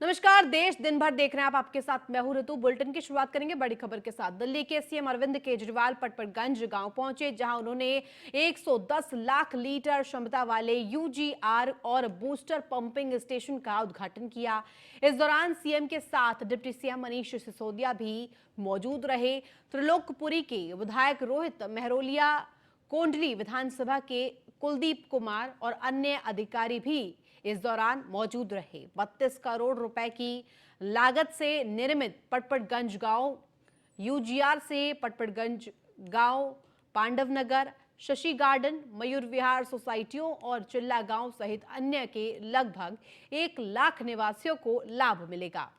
नमस्कार। देश दिन भर देख रहे हैं आप, आपके साथ मैं हूं ऋतु। बुलेटिन की शुरुआत करेंगे बड़ी खबर के साथ। दिल्ली के सीएम अरविंद केजरीवाल पटपरगंज गांव पहुंचे, जहां उन्होंने 110 लाख लीटर क्षमता वाले यूजीआर और बूस्टर पंपिंग स्टेशन का उद्घाटन किया। इस दौरान सीएम के साथ डिप्टी सीएम मनीष सिसोदिया भी मौजूद रहे। त्रिलोकपुरी के विधायक रोहित मेहरोलिया, कोंडली विधानसभा के कुलदीप कुमार और अन्य अधिकारी भी इस दौरान मौजूद रहे। 32 करोड़ रुपए की लागत से निर्मित पटपड़गंज गांव यूजीआर से पटपड़गंज गांव, पांडव नगर, शशि गार्डन, मयूर विहार सोसाइटियों और चिल्ला गांव सहित अन्य के लगभग 1 लाख निवासियों को लाभ मिलेगा।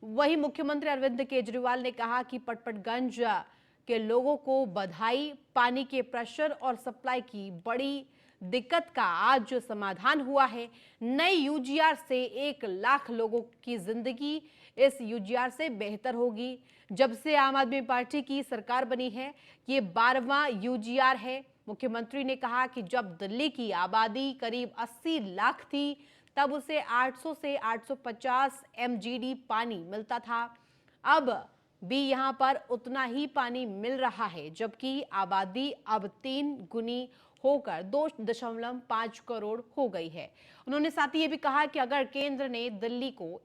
वहीं मुख्यमंत्री अरविंद केजरीवाल ने कहा कि पटपड़गंज के लोगों को बधाई। पानी के प्रेशर और सप्लाई की बड़ी दिक्कत का आज जो समाधान हुआ है। नई यूजीआर से 1 लाख लोगों की जिंदगी इस यूजीआर से बेहतर होगी। जब से आम आदमी पार्टी की सरकार बनी है, ये 12वां यूजीआर है। मुख्यमंत्री ने कहा कि जब दिल्ली की आबादी करीब 80 लाख थी, तब उसे 800 से 850 एमजीडी पानी मिलता था। अब भी यहां पर उतना ही पानी मिल रहा है, जबकि आबादी अब 3 गुनी होकर 2.5 करोड़ हो गई है। उन्होंने साथ ही ये भी कहा कि अगर केंद्र ने दिल्ली को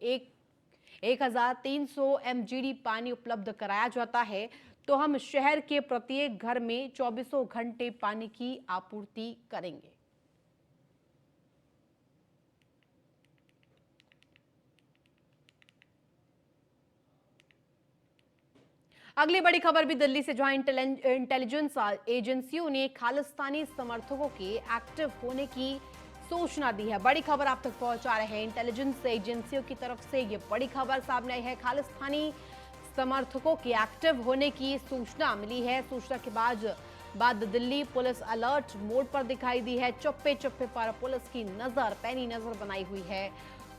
1300 एमजीडी पानी उपलब्ध कराया जाता है, तो हम शहर के प्रत्येक घर में 24 घंटे पानी की आपूर्ति करेंगे। अगली बड़ी खबर भी दिल्ली से, जहां इंटेलिजेंस एजेंसियों ने खालिस्तानी समर्थकों के एक्टिव होने की सूचना दी है। बड़ी खबर आप तक पहुंचा रहे हैं इंटेलिजेंस एजेंसियों की तरफ से। ये बड़ी खबर सामने आई है। खालिस्तानी समर्थकों के एक्टिव होने की सूचना मिली है। सूचना के बाद दिल्ली पुलिस अलर्ट मोड पर दिखाई दी है। चप्पे चप्पे पर पुलिस की नजर, पैनी नजर बनाई हुई है।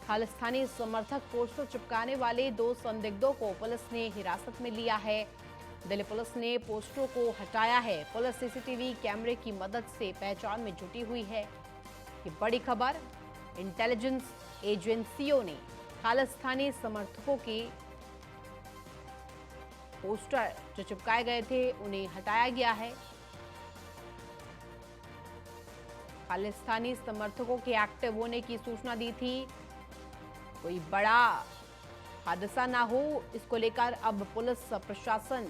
खालिस्तानी समर्थक पोस्टर चिपकाने वाले 2 संदिग्धों को पुलिस ने हिरासत में लिया है। दिल्ली पुलिस ने पोस्टरों को हटाया है। पुलिस सीसीटीवी कैमरे की मदद से पहचान में जुटी हुई है। ये बड़ी खबर, इंटेलिजेंस एजेंसियों ने खालिस्तानी समर्थकों के पोस्टर जो चिपकाए गए थे उन्हें हटाया गया है। खालिस्तानी समर्थकों के एक्टिव होने की सूचना दी थी। कोई बड़ा हादसा ना हो, इसको लेकर अब पुलिस प्रशासन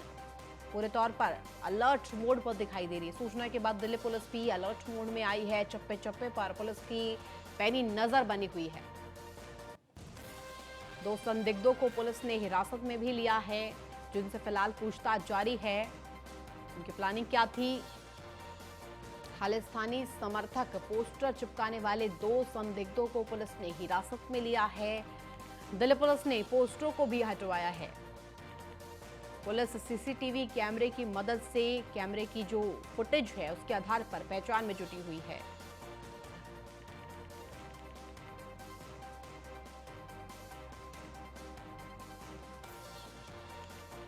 पूरे तौर पर अलर्ट मोड पर दिखाई दे रही है। सूचना के बाद दिल्ली पुलिस भी अलर्ट मोड में आई है। चप्पे चप्पे पर पुलिस की पैनी नजर बनी हुई है। 2 संदिग्धों को पुलिस ने हिरासत में भी लिया है, जिनसे फिलहाल पूछताछ जारी है। उनकी प्लानिंग क्या थी? खालिस्तानी समर्थक पोस्टर चिपकाने वाले 2 संदिग्धों को पुलिस ने हिरासत में लिया है। दिल्ली पुलिस ने पोस्टरों को भी हटवाया है। पुलिस सीसीटीवी कैमरे की मदद से कैमरे की जो फुटेज है उसके आधार पर पहचान में जुटी हुई है।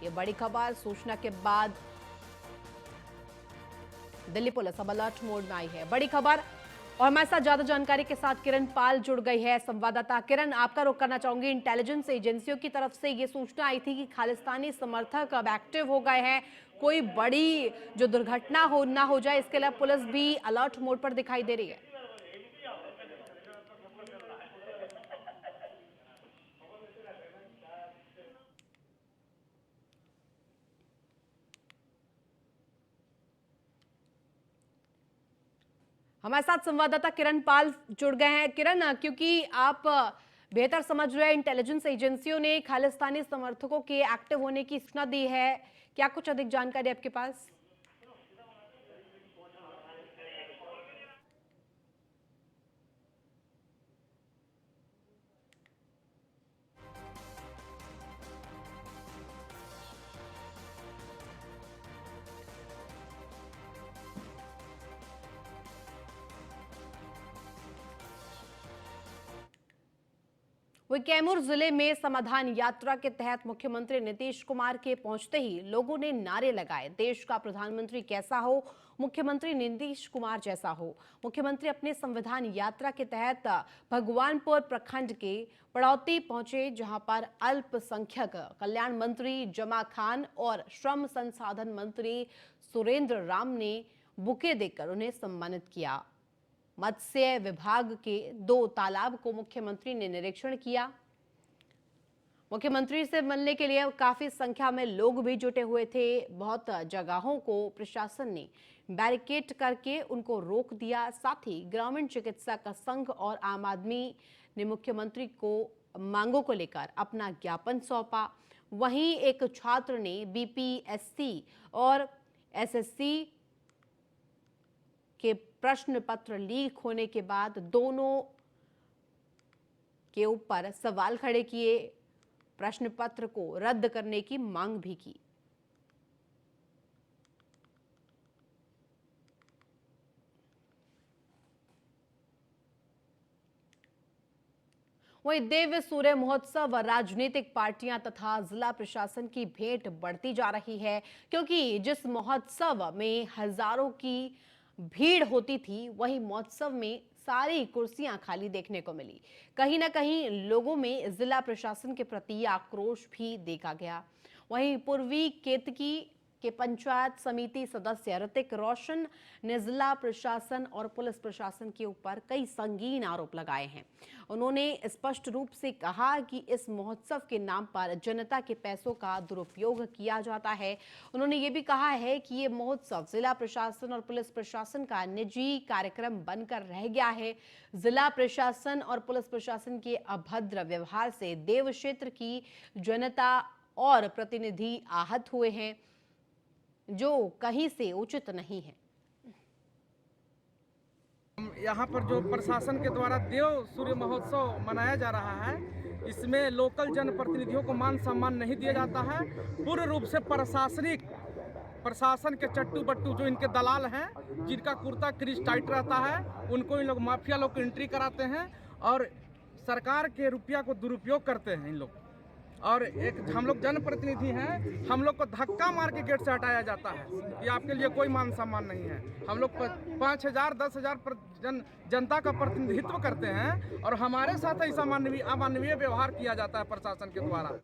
ये बड़ी खबर, सूचना के बाद दिल्ली पुलिस अब अलर्ट मोड में आई है। बड़ी खबर, और हमारे साथ ज्यादा जानकारी के साथ किरण पाल जुड़ गई है, संवाददाता। किरण, आपका रुख करना चाहूंगी। इंटेलिजेंस एजेंसियों की तरफ से ये सूचना आई थी कि खालिस्तानी समर्थक अब एक्टिव हो गए हैं। कोई बड़ी जो दुर्घटना ना हो जाए, इसके लिए पुलिस भी अलर्ट मोड पर दिखाई दे रही है। हमारे साथ संवाददाता किरण पाल जुड़ गए हैं। किरण, क्योंकि आप बेहतर समझ रहे हैं, इंटेलिजेंस एजेंसियों ने खालिस्तानी समर्थकों के एक्टिव होने की सूचना दी है। क्या कुछ अधिक जानकारी आपके पास? वही कैमूर जिले में समाधान यात्रा के तहत मुख्यमंत्री नीतीश कुमार के पहुंचते ही लोगों ने नारे लगाए, देश का प्रधानमंत्री कैसा हो, मुख्यमंत्री नीतीश कुमार जैसा हो। मुख्यमंत्री अपने संविधान यात्रा के तहत भगवानपुर प्रखंड के पड़ौती पहुंचे, जहां पर अल्पसंख्यक कल्याण मंत्री जमा खान और श्रम संसाधन मंत्री सुरेंद्र राम ने बुके देकर उन्हें सम्मानित किया। मत्स्य विभाग के 2 तालाब को मुख्यमंत्री ने निरीक्षण किया। मुख्यमंत्री से मिलने के लिए काफी संख्या में लोग भी जुटे हुए थे। बहुत जगहों को प्रशासन ने बैरिकेड करके उनको रोक दिया। साथ ही ग्रामीण चिकित्सक संघ और आम आदमी ने मुख्यमंत्री को मांगों को लेकर अपना ज्ञापन सौंपा। वहीं एक छात्र ने बीपीएससी और एसएससी के प्रश्न पत्र लीक होने के बाद दोनों के ऊपर सवाल खड़े किए, प्रश्न पत्र को रद्द करने की मांग भी की। वहीं देव सूर्य महोत्सव राजनीतिक पार्टियां तथा जिला प्रशासन की भेंट बढ़ती जा रही है, क्योंकि जिस महोत्सव में हजारों की भीड़ होती थी, वहीं महोत्सव में सारी कुर्सियां खाली देखने को मिली। कहीं ना कहीं लोगों में जिला प्रशासन के प्रति आक्रोश भी देखा गया। वहीं पूर्वी केतकी के पंचायत समिति सदस्य ऋतिक रोशन ने जिला प्रशासन और पुलिस प्रशासन के ऊपर कई संगीन आरोप लगाए हैं। उन्होंने स्पष्ट रूप से कहा कि इस महोत्सव के नाम पर जनता के पैसों का दुरुपयोग किया जाता है। उन्होंने ये भी कहा है कि ये महोत्सव जिला प्रशासन और पुलिस प्रशासन का निजी कार्यक्रम बनकर रह गया है। जिला प्रशासन और पुलिस प्रशासन के अभद्र व्यवहार से देव क्षेत्र की जनता और प्रतिनिधि आहत हुए हैं, जो कहीं से उचित नहीं है। यहाँ पर जो प्रशासन के द्वारा देव सूर्य महोत्सव मनाया जा रहा है, इसमें लोकल जनप्रतिनिधियों को मान सम्मान नहीं दिया जाता है। पूर्ण रूप से प्रशासन के चट्टू बट्टू जो इनके दलाल हैं, जिनका कुर्ता क्रीज टाइट रहता है, उनको इन लोग माफिया लोग एंट्री कराते हैं और सरकार के रुपया को दुरुपयोग करते हैं इन लोग। और एक हम लोग जनप्रतिनिधि हैं, हम लोग को धक्का मार के गेट से हटाया जाता है कि आपके लिए कोई मान सम्मान नहीं है। हम लोग 5,000 10,000 जनता का प्रतिनिधित्व करते हैं और हमारे साथ ऐसा अमानवीय व्यवहार किया जाता है प्रशासन के द्वारा।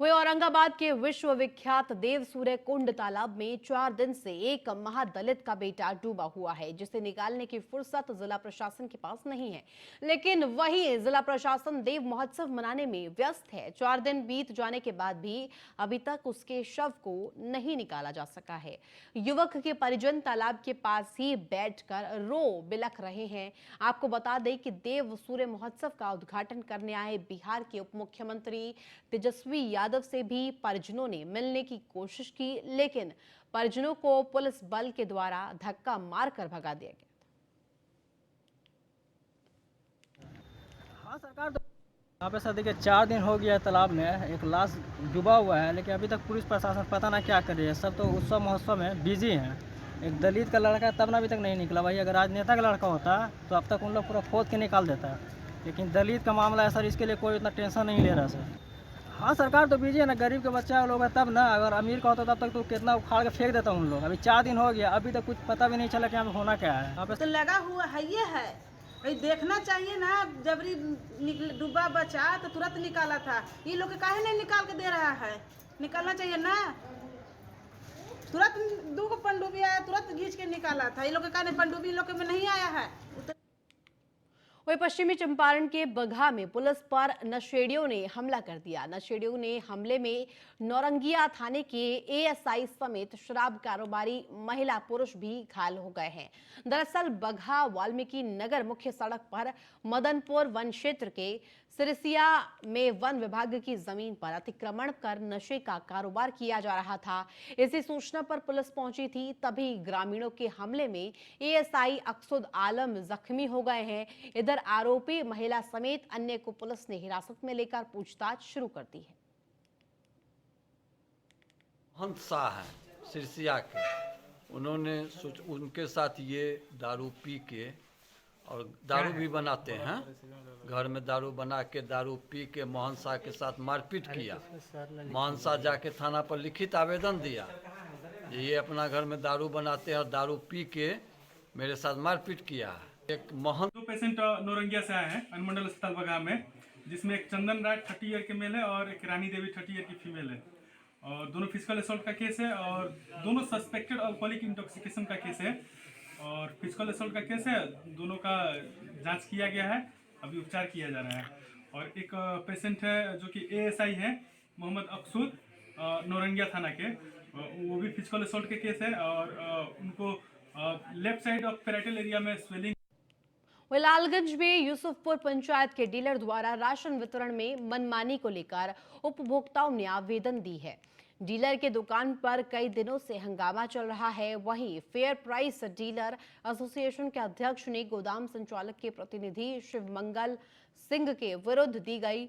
वहीं औरंगाबाद के विश्वविख्यात देव सूर्य कुंड तालाब में 4 दिन से एक महादलित का बेटा डूबा हुआ है, जिसे निकालने की फुर्सत जिला प्रशासन के पास नहीं है। लेकिन वही जिला प्रशासन देव महोत्सव मनाने में व्यस्त है। 4 दिन बीत जाने के बाद भी अभी तक उसके शव को नहीं निकाला जा सका है। युवक के परिजन तालाब के पास ही बैठकर रो बिलख रहे हैं। आपको बता दें कि देव सूर्य महोत्सव का उद्घाटन करने आए बिहार के उप मुख्यमंत्री तेजस्वी यादव से भी परिजनों ने मिलने की कोशिश की, लेकिन परिजनों को पुलिस बल के द्वारा धक्का मारकर भगा दिया गया। हाँ सरकार तो यहाँ पे सर देखिए 4 दिन हो गया है, तालाब में एक लाश डूबा हुआ है, लेकिन अभी तक पुलिस प्रशासन पता ना क्या कर रही है। सब तो उत्सव महोत्सव में बिजी हैं। एक दलित का लड़का तब ना अभी तक नहीं निकला। भाई अगर राजनेता का लड़का होता तो अब तक उन लोग पूरा खोद के निकाल देता, लेकिन दलित का मामला है सर, इसके लिए कोई इतना टेंशन नहीं ले रहा सर। हाँ सरकार तो बिजी है ना, गरीब के बच्चा लोग है तब ना। अगर अमीर का होता तब तक तो कितना उखाड़ के फेंक देता उन लोग। अभी 4 दिन हो गया, अभी तक कुछ पता भी नहीं चला कि यहाँ पे होना क्या है। यहाँ पे तो लगा हुआ है, ये है भाई, देखना चाहिए ना। जबरी डूबा बचा तो तुरंत निकाला था, ये लोग काहे नहीं निकाल के दे रहा है? निकालना चाहिए ना, तुरंत 2 पनडुब्बी आया, तुरंत घींच के निकाला था। ये लोग का पनडुब्बी लोग में नहीं आया है। वहीं पश्चिमी चंपारण के बगहा में पुलिस पर नशेड़ियों ने हमला कर दिया। नशेड़ियों ने हमले में नौरंगिया थाने के एएसआई समेत शराब कारोबारी महिला पुरुष भी घायल हो गए हैं। दरअसल बगहा वाल्मीकि नगर मुख्य सड़क पर मदनपुर वन क्षेत्र के सिरसिया में वन विभाग की जमीन पर अतिक्रमण कर नशे का कारोबार किया जा रहा था। इसी सूचना पर पुलिस पहुंची थी, तभी ग्रामीणों के हमले में एएसआई अकसुद आलम जख्मी हो गए हैं। इधर आरोपी महिला समेत अन्य को पुलिस ने हिरासत में लेकर पूछताछ शुरू कर दी है। महंत शाह है सिरसिया के, उन्होंने उनके साथ ये दारू पी के और दारू भी बनाते हैं। घर में दारू बना के दारू पी के मोहन शाह के साथ मारपीट किया। मोहन शाह जाके थाना पर लिखित आवेदन दिया, ये अपना घर में दारू बनाते हैं और दारू पी के मेरे साथ मारपीट किया। एक मोहन 2 पेशेंट नौरंगिया से आए हैं अनुमंडल अस्पताल बगहा में, जिसमें एक चंदन राय 30 ईयर के मेल है और एक रानी देवी 30 ईयर की फीमेल है। और दोनों फिजिकल असॉल्ट का केस है और दोनों सस्पेक्टेड अल्कोहलिक इंटॉक्सिकेशन का केस है और फिजिकल असॉल्ट का केस है। दोनों का जांच किया गया है, अभी उपचार किया जा रहा है। और एक पेशेंट है जो कि ASI है मोहम्मद अकसूद नौरंगिया थाना के, वो भी फिजिकल असॉल्ट के केस है और उनको left side of parietal area में स्वेलिंग। लालगंज में यूसुफपुर पंचायत के डीलर द्वारा राशन वितरण में मनमानी को लेकर उपभोक्ताओं ने आवेदन दी है। डीलर के दुकान पर कई दिनों से हंगामा चल रहा है। वहीं फेयर प्राइस डीलर एसोसिएशन के अध्यक्ष ने गोदाम संचालक के प्रतिनिधि शिवमंगल सिंह के विरुद्ध दी गई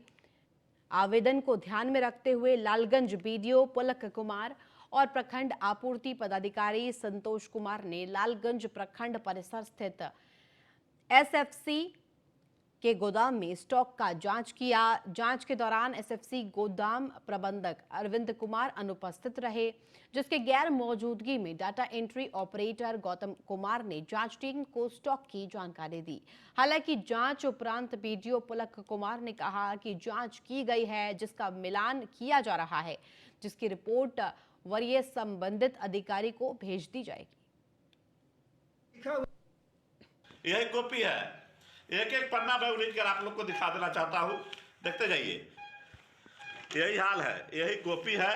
आवेदन को ध्यान में रखते हुए लालगंज BDO पुलक कुमार और प्रखंड आपूर्ति पदाधिकारी संतोष कुमार ने लालगंज प्रखंड परिसर स्थित SFC के गोदाम में स्टॉक का जांच किया। जांच के दौरान SFC गोदाम प्रबंधक अरविंद कुमार अनुपस्थित रहे, जिसके गैर मौजूदगी में data entry operator Gautam Kumar ने जांच टीम को स्टॉक की जानकारी दी। हालांकि जांच उपरांत BDO पुलक कुमार ने कहा कि जांच की गई है, जिसका मिलान किया जा रहा है, जिसकी रिपोर्ट वरीय संबंधित अधिकारी को भेज दी जाएगी। यही कॉपी है, एक एक पन्ना मैं उलीट कर आप लोग को दिखा देना चाहता हूँ, देखते जाइए। यही हाल है, यही कॉपी है।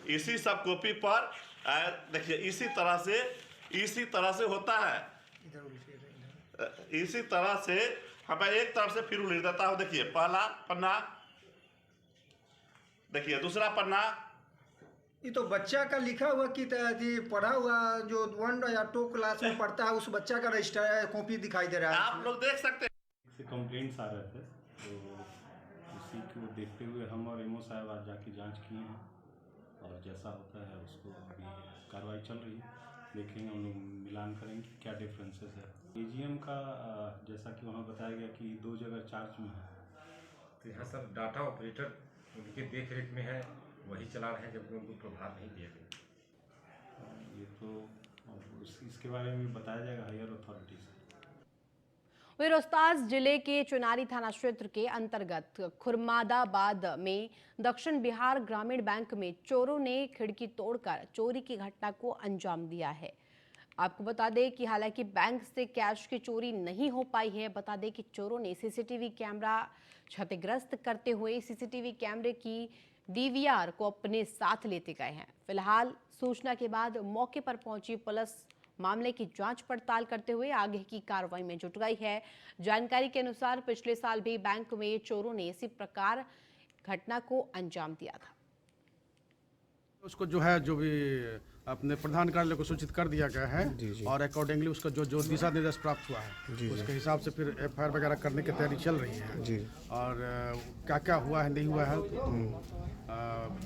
इसी सब कॉपी पर देखिए इसी तरह से होता है। इसी तरह से मैं एक तरफ से फिर उलीट देता हूँ। देखिए पहला पन्ना, देखिए दूसरा पन्ना। ये तो बच्चा का लिखा हुआ कि पढ़ा हुआ जो 1 या 2 क्लास में पढ़ता है उस बच्चा का रजिस्टर कॉपी दिखाई दे रहा है। आप लोग देख सकते हैं। कंप्लेंट्स आ रहे थे, तो उसी को देखते हुए हम और MO साहब आज जाके जांच किए हैं और जैसा होता है उसको अभी कार्रवाई चल रही है, देखेंगे, हम लोग मिलान करेंगे क्या डिफरेंसेस है। AGM का जैसा कि वहाँ बताया गया कि 2 जगह चार्ज में है, तो यहाँ सर डाटा ऑपरेटर उनके देख रेख में है, वही चला रहे हैं, जबकि उनको प्रभार नहीं दिया गया। ये तो इसके बारे में बताया जाएगा हायर अथॉरिटी से। वहीं रोहतास जिले के चुनारी थाना क्षेत्र के अंतर्गत खुरमादाबाद में दक्षिण बिहार ग्रामीण बैंक में चोरों ने खिड़की तोड़कर चोरी की घटना को अंजाम दिया है। आपको बता दें कि हालांकि बैंक से कैश की चोरी नहीं हो पाई है। बता दें कि चोरों ने CCTV कैमरा क्षतिग्रस्त करते हुए CCTV कैमरे की DVR को अपने साथ लेते गए हैं। फिलहाल सूचना के बाद मौके पर पहुंची पुलिस मामले की जांच पड़ताल करते हुए आगे की कार्रवाई में जुट गई है। जानकारी के अनुसार पिछले साल भी बैंक में चोरों ने इसी प्रकार घटना को अंजाम दिया था। उसको जो है जो भी अपने प्रधान कार्यालय को सूचित कर दिया गया है और अकॉर्डिंगली उसका जो दिशा निर्देश प्राप्त हुआ है उसके हिसाब से फिर FIR वगैरह करने की तैयारी चल रही है। और क्या क्या हुआ है नहीं हुआ है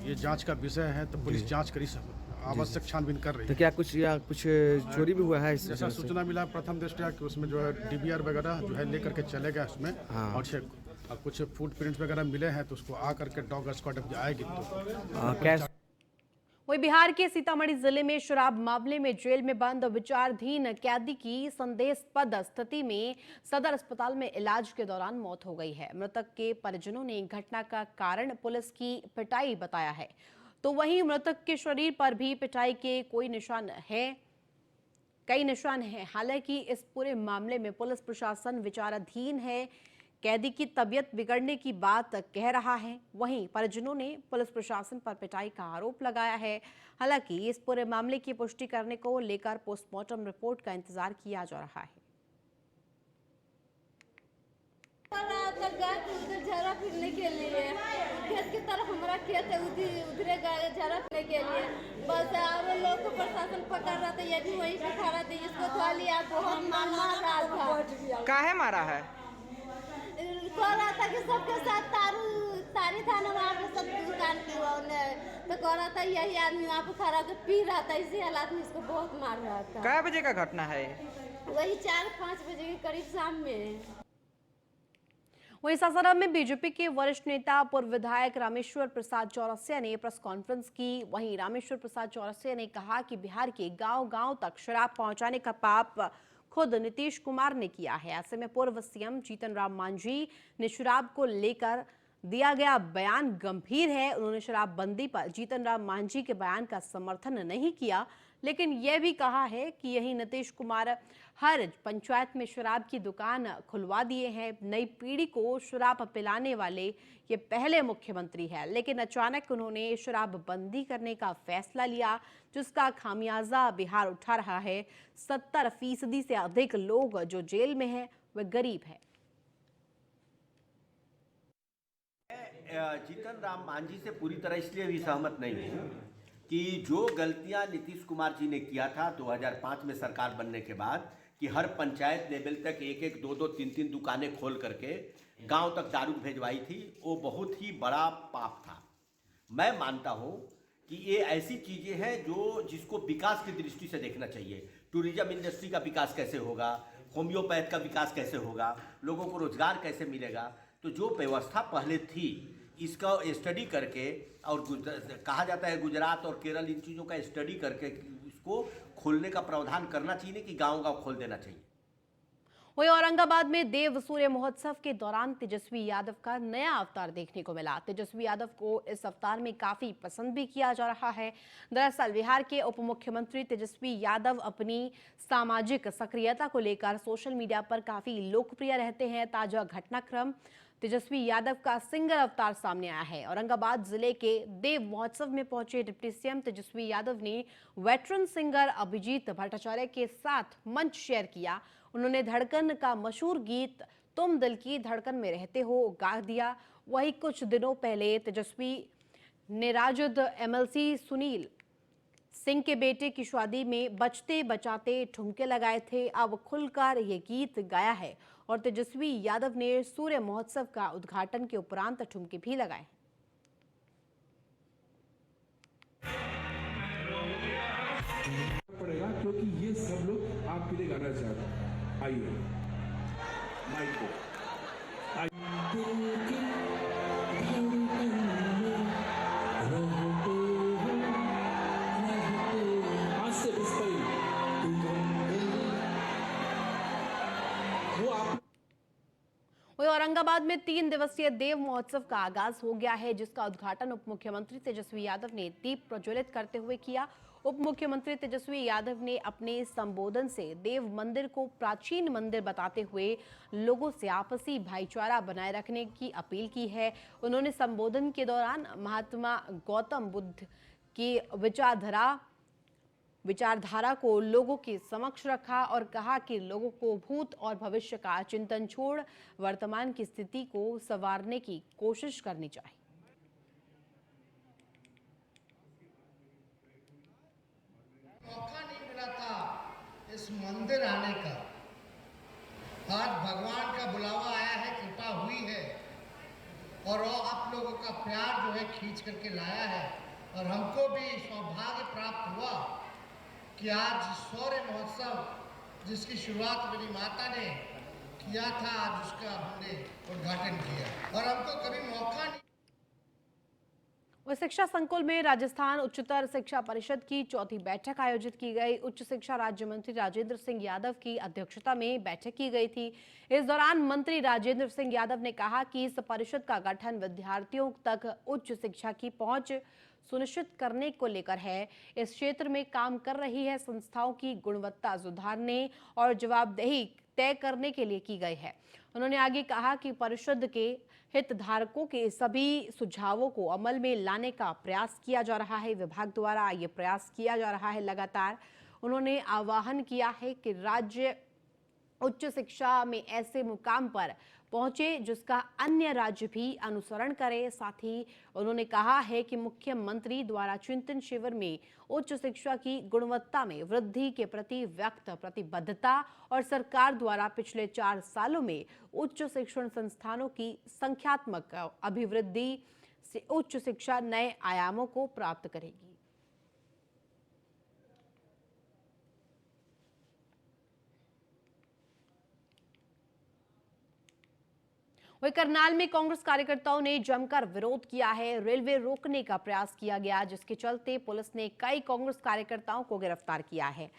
ये जांच का विषय है, तो पुलिस जांच करी सब आवश्यक छानबीन कर रही है। तो क्या कुछ चोरी भी हुआ है? जैसा सूचना मिला प्रथम दृष्टया कि उसमें जो है DVR वगैरह जो है लेकर के चले गए उसमें, और कुछ फुट प्रिंट्स वगैरह मिले हैं, तो उसको आकर के डॉग स्क्वाड आएगी तो वहीं बिहार के सीतामढ़ी जिले में शराब मामले में जेल में बंद विचाराधीन कैदी की संदेहास्पद स्थिति में सदर अस्पताल में इलाज के दौरान मौत हो गई है। मृतक के परिजनों ने घटना का कारण पुलिस की पिटाई बताया है। तो वहीं मृतक के शरीर पर भी पिटाई के कई निशान हैं। हालांकि इस पूरे मामले में पुलिस प्रशासन विचाराधीन है, कैदी की तबीयत बिगड़ने की बात कह रहा है। वहीं परिजनों ने पुलिस प्रशासन पर पिटाई का आरोप लगाया है। हालांकि इस पूरे मामले की पुष्टि करने को लेकर पोस्टमार्टम रिपोर्ट का इंतजार किया जा रहा है। उधर झरा फिरने के लिए खेत की तरफ हमारा खेत है, उधरे गए झरा फिरने के लिए, बस और लोग को प्रशासन पकड़ रहा था, ये भी वहीं पे खड़ा था, इसको तो लिया बहुत मार रहा था। काहे मारा है? कह रहा था कि सबके साथ तारी था ना वहाँ पे सब दुकान की तो कह रहा था यही आदमी वहाँ पे खड़ा होकर पी रहा था, इसी हालात में इसको बहुत मार रहा था। कै बजे का घटना है? वही 4-5 बजे के करीब शाम में। वहीं सासाराम में बीजेपी के वरिष्ठ नेता पूर्व विधायक रामेश्वर प्रसाद चौरसिया ने प्रेस कॉन्फ्रेंस की। वहीं रामेश्वर प्रसाद चौरसिया ने कहा कि बिहार के गांव-गांव तक शराब पहुंचाने का पाप खुद नीतीश कुमार ने किया है। ऐसे में पूर्व सीएम जीतन राम मांझी ने शराब को लेकर दिया गया बयान गंभीर है। उन्होंने शराबबंदी पर जीतन राम मांझी के बयान का समर्थन नहीं किया, लेकिन यह भी कहा है कि यही नीतीश कुमार हर पंचायत में शराब की दुकान खुलवा दिए हैं। नई पीढ़ी को शराब पिलाने वाले ये पहले मुख्यमंत्री है, लेकिन अचानक उन्होंने शराबबंदी करने का फैसला लिया, जिसका खामियाजा बिहार उठा रहा है। 70% से अधिक लोग जो जेल में हैं वे गरीब हैं। जीतन राम मांझी से पूरी तरह इसलिए भी सहमत नहीं हूँ कि जो गलतियां नीतीश कुमार जी ने किया था 2005 में सरकार बनने के बाद, कि हर पंचायत लेवल तक 1-1, 2-2, 3-3 दुकानें खोल करके गांव तक दारू भेजवाई थी, वो बहुत ही बड़ा पाप था। मैं मानता हूं कि ये ऐसी चीज़ें हैं जिसको विकास की दृष्टि से देखना चाहिए। टूरिज्म इंडस्ट्री का विकास कैसे होगा, होम्योपैथ का विकास कैसे होगा, लोगों को रोजगार कैसे मिलेगा। तो जो व्यवस्था पहले थी इसका स्टडी करके, और कहा जाता है गुजरात और केरल इन चीज़ों का स्टडी करके इसको खोलने का प्रावधान करना चाहिए कि गांव-गांव खोल देना चाहिए। वहीं औरंगाबाद में देव सूर्य महोत्सव के दौरान तेजस्वी यादव का नया अवतार देखने को मिला। तेजस्वी यादव को इस अवतार में काफी पसंद भी किया जा रहा है। दरअसल बिहार के उप मुख्यमंत्री तेजस्वी यादव अपनी सामाजिक सक्रियता को लेकर सोशल मीडिया पर काफी लोकप्रिय रहते हैं। ताजा घटनाक्रम तेजस्वी यादव का सिंगर अवतार सामने आया है। औरंगाबाद जिले के देव महोत्सव में पहुंचे डिप्टी सीएम तेजस्वी यादव ने वेटरन सिंगर अभिजीत भट्टाचार्य के साथ मंच शेयर किया। उन्होंने धड़कन का मशहूर गीत तुम दिल की धड़कन में रहते हो गा दिया। वही कुछ दिनों पहले तेजस्वी ने राजद एमएलसी सुनील सिंह के बेटे की शादी में बचते बचाते ठुमके लगाए थे। अब खुलकर ये गीत गाया है और तेजस्वी यादव ने सूर्य महोत्सव का उद्घाटन के उपरांत ठुमके भी लगाए। पड़ेगा क्योंकि ये सब लोग आपके लिए गाना चाहते हैं। आइए माइक को वहीं औरंगाबाद में 3 दिवसीय देव महोत्सव का आगाज हो गया है, जिसका उद्घाटन उप मुख्यमंत्री तेजस्वी यादव ने दीप प्रज्वलित करते हुए किया। उप मुख्यमंत्री तेजस्वी यादव ने अपने संबोधन से देव मंदिर को प्राचीन मंदिर बताते हुए लोगों से आपसी भाईचारा बनाए रखने की अपील की है। उन्होंने संबोधन के दौरान महात्मा गौतम बुद्ध की विचारधारा को लोगों के समक्ष रखा और कहा कि लोगों को भूत और भविष्य का चिंतन छोड़ वर्तमान की स्थिति को संवारने की कोशिश करनी चाहिए। मौका नहीं मिला था इस मंदिर आने का, आज भगवान का बुलावा आया है, कृपा हुई है और आप लोगों का प्यार जो है खींच करके लाया है। और हमको भी सौभाग्य प्राप्त हुआ कि आज सूर्य महोत्सव जिसकी शुरुआत मेरी माता ने किया था, आज उसका हमने उद्घाटन किया और हमको कभी मौका नहीं। वह शिक्षा संकुल में राजस्थान उच्चतर शिक्षा परिषद की 4थी बैठक आयोजित की गई। उच्च शिक्षा राज्य मंत्री राजेंद्र सिंह यादव की अध्यक्षता में बैठक की गई थी। इस दौरान मंत्री राजेंद्र सिंह यादव ने कहा कि इस परिषद का गठन विद्यार्थियों तक उच्च शिक्षा की पहुंच सुनिश्चित करने को लेकर है। इस क्षेत्र में काम कर रही है संस्थाओं की गुणवत्ता सुधारने और जवाबदेही तय करने के लिए की गई है। उन्होंने आगे कहा कि परिषद के हितधारकों के सभी सुझावों को अमल में लाने का प्रयास किया जा रहा है। विभाग द्वारा ये प्रयास किया जा रहा है लगातार। उन्होंने आह्वान किया है कि राज्य उच्च शिक्षा में ऐसे मुकाम पर पहुंचे जिसका अन्य राज्य भी अनुसरण करे। साथ ही उन्होंने कहा है कि मुख्यमंत्री द्वारा चिंतन शिविर में उच्च शिक्षा की गुणवत्ता में वृद्धि के प्रति व्यक्त प्रतिबद्धता और सरकार द्वारा पिछले 4 सालों में उच्च शिक्षण संस्थानों की संख्यात्मक अभिवृद्धि से उच्च शिक्षा नए आयामों को प्राप्त करेगी। वहीं करनाल में कांग्रेस कार्यकर्ताओं ने जमकर विरोध किया है। रेलवे रोकने का प्रयास किया गया, जिसके चलते पुलिस ने कई कांग्रेस कार्यकर्ताओं को गिरफ्तार किया है।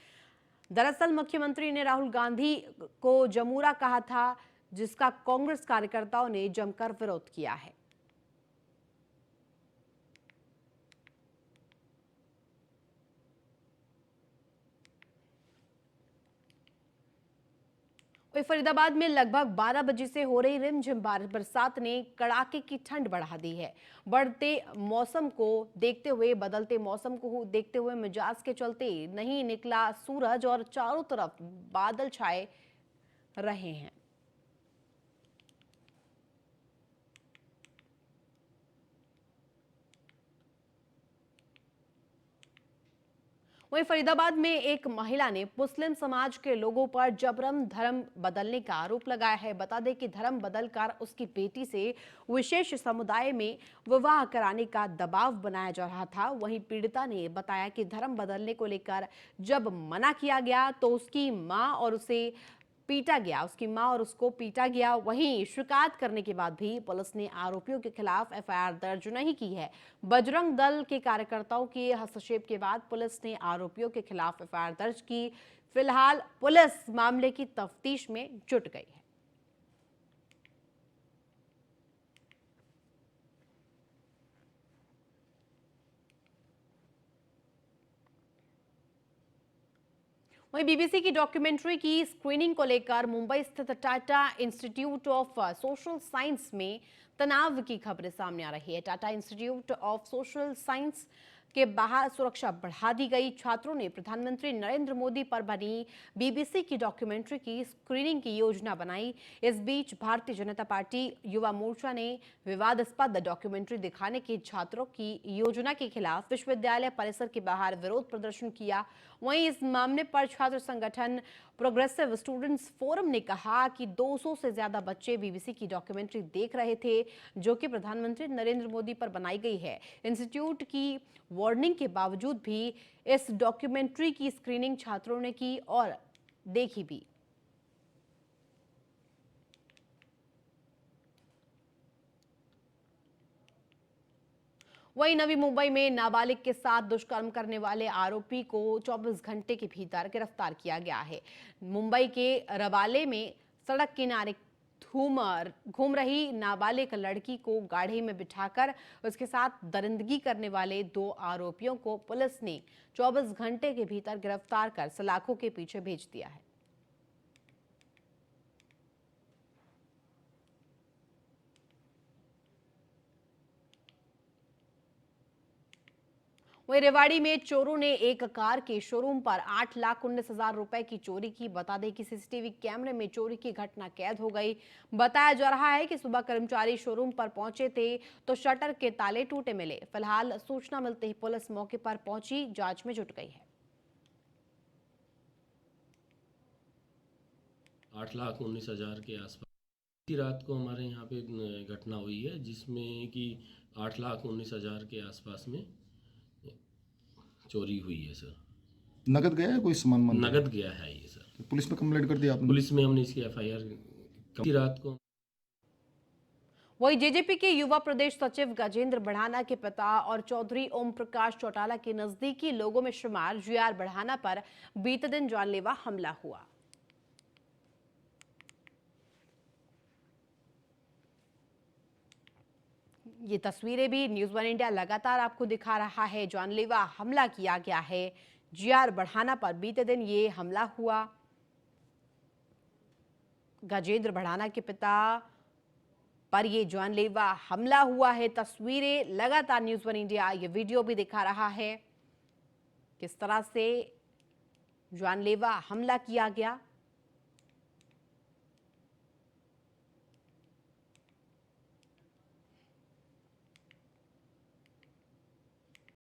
दरअसल मुख्यमंत्री ने राहुल गांधी को जमूरा कहा था, जिसका कांग्रेस कार्यकर्ताओं ने जमकर विरोध किया है। फरीदाबाद में लगभग 12 बजे से हो रही रिमझिम बरसात ने कड़ाके की ठंड बढ़ा दी है। बढ़ते मौसम को देखते हुए, बदलते मौसम को देखते हुए मिजाज के चलते नहीं निकला सूरज और चारों तरफ बादल छाए रहे हैं। वहीं फरीदाबाद में एक महिला ने मुस्लिम समाज के लोगों पर जबरन धर्म बदलने का आरोप लगाया है। बता दें कि धर्म बदलकर उसकी बेटी से विशेष समुदाय में विवाह कराने का दबाव बनाया जा रहा था। वहीं पीड़िता ने बताया कि धर्म बदलने को लेकर जब मना किया गया तो उसकी मां और उसको पीटा गया। वहीं शिकायत करने के बाद भी पुलिस ने आरोपियों के खिलाफ एफआईआर दर्ज नहीं की है। बजरंग दल के कार्यकर्ताओं के हस्तक्षेप के बाद पुलिस ने आरोपियों के खिलाफ एफआईआर दर्ज की। फिलहाल पुलिस मामले की तफ्तीश में जुट गई है। वहीं बीबीसी की डॉक्यूमेंट्री की स्क्रीनिंग को लेकर मुंबई स्थित Tata institute of social science में तनाव की खबरें सामने आ रही है। Tata institute of social science के बाहर सुरक्षा बढ़ा दी गई। छात्रों ने प्रधानमंत्री नरेंद्र मोदी पर बनी बीबीसी की डॉक्यूमेंट्री की स्क्रीनिंग की योजना बनाई। इस बीच भारतीय जनता पार्टी युवा मोर्चा ने विवादास्पद डॉक्यूमेंट्री दिखाने की छात्रों की योजना के खिलाफ विश्वविद्यालय परिसर के बाहर विरोध प्रदर्शन किया। वहीं इस मामले पर छात्र संगठन प्रोग्रेसिव स्टूडेंट्स फोरम ने कहा कि 200 से ज्यादा बच्चे बीबीसी की डॉक्यूमेंट्री देख रहे थे, जो कि प्रधानमंत्री नरेंद्र मोदी पर बनाई गई है। इंस्टीट्यूट की वार्निंग के बावजूद भी इस डॉक्यूमेंट्री की स्क्रीनिंग छात्रों ने की और देखी भी। वहीं नवी मुंबई में नाबालिग के साथ दुष्कर्म करने वाले आरोपी को 24 घंटे के भीतर गिरफ्तार किया गया है। मुंबई के रबाले में सड़क किनारे घूम रही नाबालिग लड़की को गाड़ी में बिठाकर उसके साथ दरिंदगी करने वाले 2 आरोपियों को पुलिस ने 24 घंटे के भीतर गिरफ्तार कर सलाखों के पीछे भेज दिया है। वहीं रेवाड़ी में चोरों ने एक कार के शोरूम पर 8,19,000 रुपए की चोरी की। बता दें कि सीसीटीवी कैमरे में चोरी की घटना कैद हो गई। बताया जा रहा है कि सुबह कर्मचारी शोरूम पर पहुंचे थे तो शटर के ताले टूटे मिले। फिलहाल सूचना मिलते ही पुलिस मौके पर पहुंची जांच में जुट गई है। 8,19,000 के आसपास रात को हमारे यहाँ पे घटना हुई है, जिसमें कि 8,19,000 के आसपास में चोरी हुई है सर। नगद गया है कोई सामान? नगद गया है ये सर। पुलिस में कंप्लेंट कर दिया आपने? पुलिस में हमने इसकी एफआईआर रात को। वहीं जेजेपी के युवा प्रदेश सचिव गजेंद्र बढ़ाना के पिता और चौधरी ओम प्रकाश चौटाला के नजदीकी लोगों में शुमार जीआर बढ़ाना पर बीते दिन जानलेवा हमला हुआ। ये तस्वीरें भी न्यूज़ 1 इंडिया लगातार आपको दिखा रहा है। जानलेवा हमला किया गया है। जीआर बढ़ाना पर बीते दिन ये हमला हुआ। गजेंद्र बढ़ाना के पिता पर ये जानलेवा हमला हुआ है। तस्वीरें लगातार न्यूज़ 1 इंडिया ये वीडियो भी दिखा रहा है, किस तरह से जानलेवा हमला किया गया।